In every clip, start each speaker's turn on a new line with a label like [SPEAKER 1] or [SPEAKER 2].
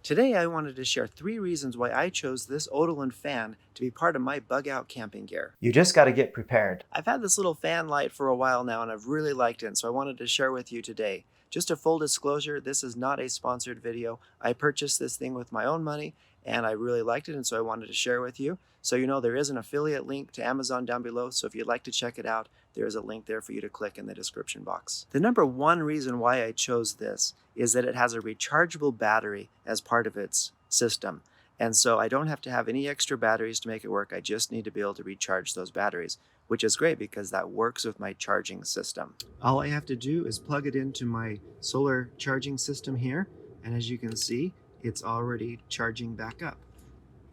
[SPEAKER 1] Today I wanted to share 3 reasons why I chose this Odoland fan to be part of my bug out camping gear.
[SPEAKER 2] You just got to get prepared.
[SPEAKER 1] I've had this little fan light for a while now and I've really liked it, so I wanted to share with you today. Just a full disclosure, this is not a sponsored video. I purchased this thing with my own money and I really liked it, and so I wanted to share with you. So you know there is an affiliate link to Amazon down below, so if you'd like to check it out, there is a link there for you to click in the description box. The number one reason why I chose this is that it has a rechargeable battery as part of its system. And so I don't have to have any extra batteries to make it work. I just need to be able to recharge those batteries, which is great because that works with my charging system. All I have to do is plug it into my solar charging system here, and as you can see, it's already charging back up.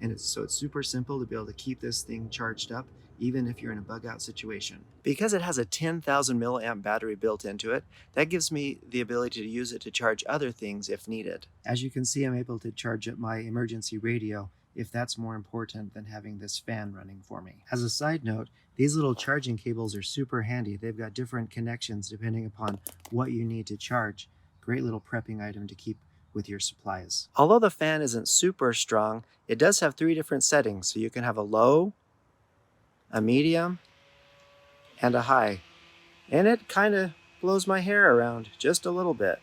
[SPEAKER 1] And it's super simple to be able to keep this thing charged up even if you're in a bug out situation. Because it has a 10,000 milliamp battery built into it, that gives me the ability to use it to charge other things if needed. As you can see, I'm able to charge up my emergency radio if that's more important than having this fan running for me. As a side note, these little charging cables are super handy. They've got different connections depending upon what you need to charge. Great little prepping item to keep with your supplies. Although the fan isn't super strong, it does have 3 different settings, so you can have a low, a medium, and a high. And it kind of blows my hair around just a little bit,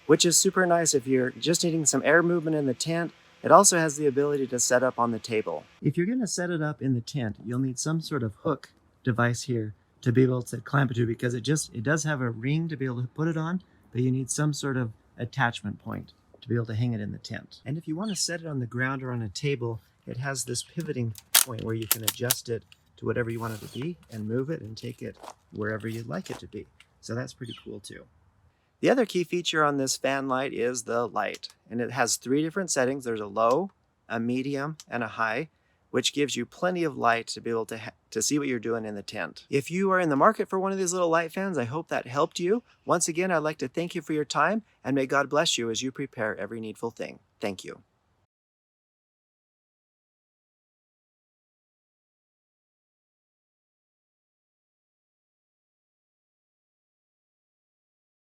[SPEAKER 1] which is super nice if you're just needing some air movement in the tent. It also has the ability to set up on the table. If you're going to set it up in the tent, you'll need some sort of hook device here to be able to clamp it to, because it does have a ring to be able to put it on, but you need some sort of attachment point to be able to hang it in the tent. And if you want to set it on the ground or on a table, it has this pivoting point where you can adjust it to whatever you want it to be and move it and take it wherever you'd like it to be. So that's pretty cool too. The other key feature on this fan light is the light, and it has 3 different settings. There's a low, a medium, and a high, which gives you plenty of light to be able to see what you're doing in the tent. If you are in the market for one of these little light fans, I hope that helped you. Once again, I'd like to thank you for your time, and may God bless you as you prepare every needful thing. Thank you.